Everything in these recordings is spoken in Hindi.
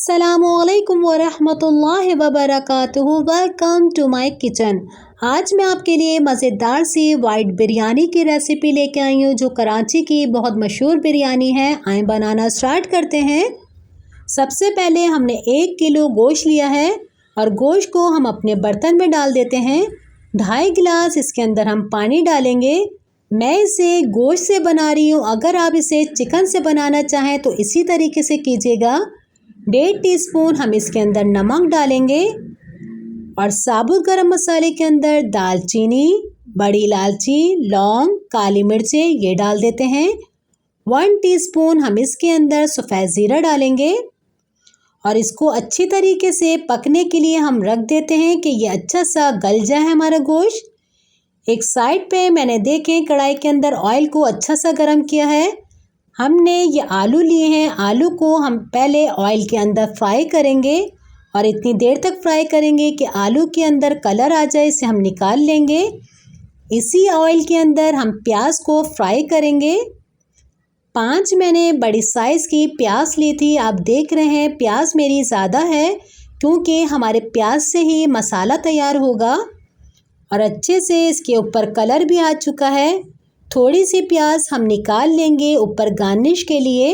अस्सलामुअलैकुम वरहमतुल्लाहि वबरकातुहू। Welcome to my kitchen. आज मैं आपके लिए मज़ेदार सी वाइट बिरयानी की रेसिपी लेके आई हूँ, जो कराची की बहुत मशहूर बिरयानी है। आए बनाना स्टार्ट करते हैं। सबसे पहले हमने 1 किलो गोश्त लिया है और गोश्त को हम अपने बर्तन में डाल देते हैं। 2.5 गिलास इसके अंदर हम पानी डालेंगे। मैं इसे गोश्त से बना रही हूँ, अगर आप इसे चिकन से बनाना चाहें तो इसी तरीके से कीजिएगा। 1.5 टीस्पून हम इसके अंदर नमक डालेंगे और साबुत गरम मसाले के अंदर दालचीनी, बड़ी इलायची, लौंग, काली मिर्चें ये डाल देते हैं। 1 टीस्पून हम इसके अंदर सफ़ेद ज़ीरा डालेंगे और इसको अच्छी तरीके से पकने के लिए हम रख देते हैं कि ये अच्छा सा गल जाए हमारा गोश्त। एक साइड पे मैंने देखें कढ़ाई के अंदर ऑयल को अच्छा सा गर्म किया है। हमने ये आलू लिए हैं, आलू को हम पहले ऑयल के अंदर फ्राई करेंगे और इतनी देर तक फ्राई करेंगे कि आलू के अंदर कलर आ जाए, इसे हम निकाल लेंगे। इसी ऑयल के अंदर हम प्याज को फ्राई करेंगे। 5 मैंने बड़ी साइज़ की प्याज ली थी। आप देख रहे हैं प्याज मेरी ज़्यादा है क्योंकि हमारे प्याज से ही मसाला तैयार होगा और अच्छे से इसके ऊपर कलर भी आ चुका है। थोड़ी सी प्याज हम निकाल लेंगे ऊपर गार्निश के लिए।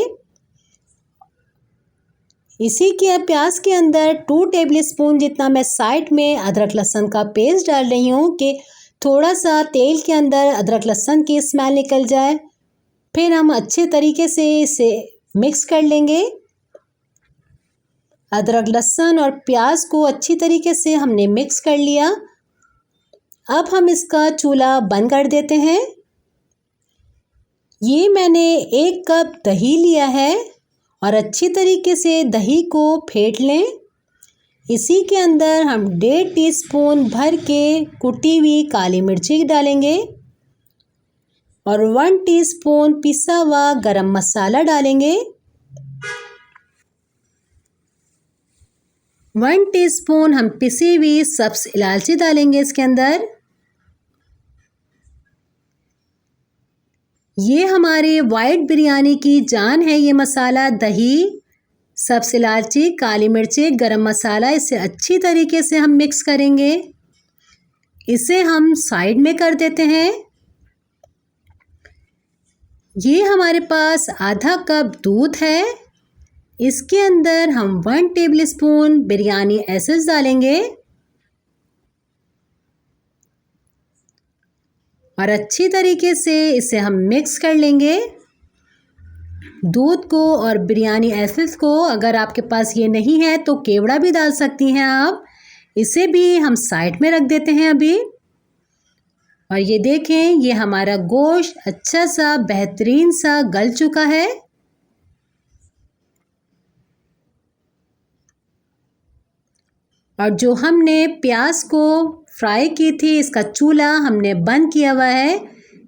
इसी के प्याज के अंदर 2 टेबलस्पून जितना मैं साइड में अदरक लहसुन का पेस्ट डाल रही हूँ कि थोड़ा सा तेल के अंदर अदरक लहसुन की स्मेल निकल जाए। फिर हम अच्छे तरीके से इसे मिक्स कर लेंगे। अदरक लहसुन और प्याज को अच्छी तरीके से हमने मिक्स कर लिया। अब हम इसका चूल्हा बंद कर देते हैं। ये मैंने 1 कप दही लिया है और अच्छी तरीके से दही को फेंट लें। इसी के अंदर हम 1.5 टीस्पून भर के कुटी हुई काली मिर्ची डालेंगे और 1 टीस्पून पिसा हुआ गरम मसाला डालेंगे। 1 टीस्पून हम पिसी हुई सब्ज़ इलायची डालेंगे इसके अंदर। ये हमारे वाइट बिरयानी की जान है। ये मसाला दही, सब्ज़ इलायची, काली मिर्चें, गरम मसाला, इसे अच्छी तरीके से हम मिक्स करेंगे। इसे हम साइड में कर देते हैं। ये हमारे पास आधा कप दूध है। इसके अंदर हम 1 टेबलस्पून बिरयानी एसेंस डालेंगे और अच्छी तरीके से इसे हम मिक्स कर लेंगे। दूध को और बिरयानी एसेंस को, अगर आपके पास ये नहीं है तो केवड़ा भी डाल सकती हैं आप। इसे भी हम साइड में रख देते हैं अभी। और ये देखें, ये हमारा गोश्त अच्छा सा बेहतरीन सा गल चुका है। और जो हमने प्याज को फ्राई की थी, इसका चूल्हा हमने बंद किया हुआ है।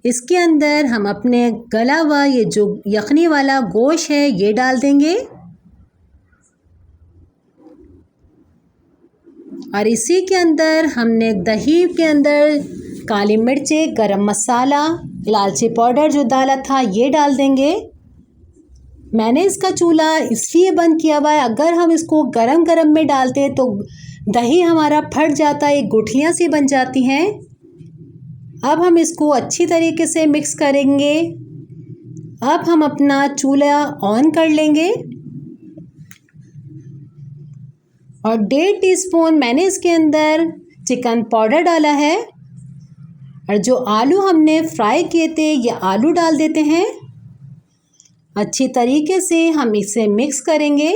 इसके अंदर हम अपने गला हुआ ये जो यखनी वाला गोश्त है ये डाल देंगे और इसी के अंदर हमने दही के अंदर काली मिर्चें, गरम मसाला, इलायची पाउडर जो डाला था ये डाल देंगे। मैंने इसका चूल्हा इसलिए बंद किया हुआ है, अगर हम इसको गरम गरम में डालते तो दही हमारा फट जाता है, गुठलियाँ सी बन जाती हैं। अब हम इसको अच्छी तरीके से मिक्स करेंगे। अब हम अपना चूल्हा ऑन कर लेंगे और 1.5 टीस्पून मैंने इसके अंदर चिकन पाउडर डाला है और जो आलू हमने फ्राई किए थे ये आलू डाल देते हैं। अच्छी तरीके से हम इसे मिक्स करेंगे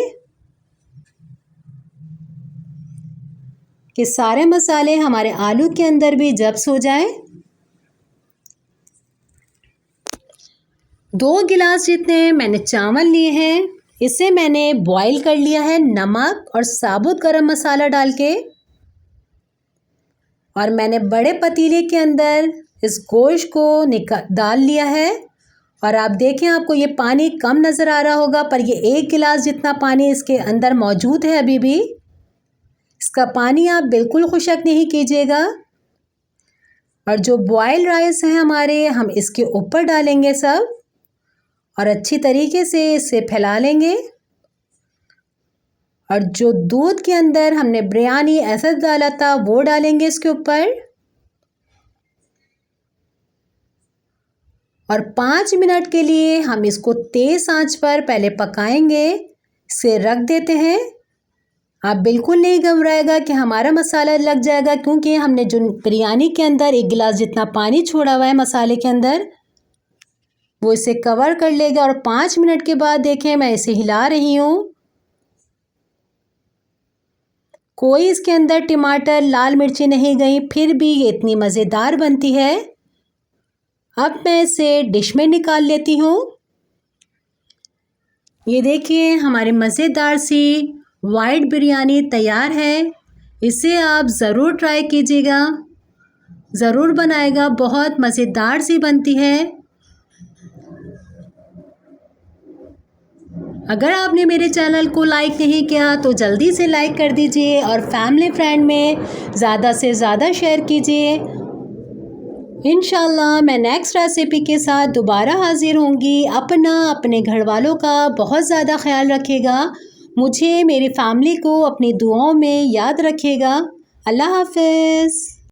कि सारे मसाले हमारे आलू के अंदर भी जब्स हो जाएं। 2 गिलास जितने मैंने चावल लिए हैं, इसे मैंने बॉईल कर लिया है नमक और साबुत गरम मसाला डाल के। और मैंने बड़े पतीले के अंदर इस गोश्त को डाल लिया है और आप देखें, आपको ये पानी कम नज़र आ रहा होगा, पर ये 1 गिलास जितना पानी इसके अंदर मौजूद है अभी भी। इसका पानी आप बिल्कुल खुशक नहीं कीजिएगा। और जो बॉयल राइस है हमारे, हम इसके ऊपर डालेंगे सब और अच्छी तरीके से इसे फैला लेंगे और जो दूध के अंदर हमने बिरयानी एसेंस डाला था वो डालेंगे इसके ऊपर और 5 मिनट के लिए हम इसको तेज़ आंच पर पहले पकाएंगे। इसे रख देते हैं। आप बिल्कुल नहीं घबराएगा कि हमारा मसाला लग जाएगा, क्योंकि हमने जो बिरयानी के अंदर 1 गिलास जितना पानी छोड़ा हुआ है मसाले के अंदर, वो इसे कवर कर लेगा। और 5 मिनट के बाद देखें, मैं इसे हिला रही हूँ। कोई इसके अंदर टमाटर, लाल मिर्ची नहीं गई, फिर भी ये इतनी मज़ेदार बनती है। अब मैं इसे डिश में निकाल लेती हूँ। ये देखिए, हमारी मज़ेदार सी वाइट बिरयानी तैयार है। इसे आप ज़रूर ट्राई कीजिएगा, ज़रूर बनाएगा, बहुत मज़ेदार सी बनती है। अगर आपने मेरे चैनल को लाइक नहीं किया तो जल्दी से लाइक कर दीजिए और फैमिली फ्रेंड में ज़्यादा से ज़्यादा शेयर कीजिए। इंशाल्लाह मैं नेक्स्ट रेसिपी के साथ दोबारा हाज़िर होंगी। अपने घर वालों का बहुत ज़्यादा ख्याल रखिएगा। मुझे, मेरी फैमिली को अपनी दुआओं में याद रखिएगा। अल्लाह हाफ़िज़।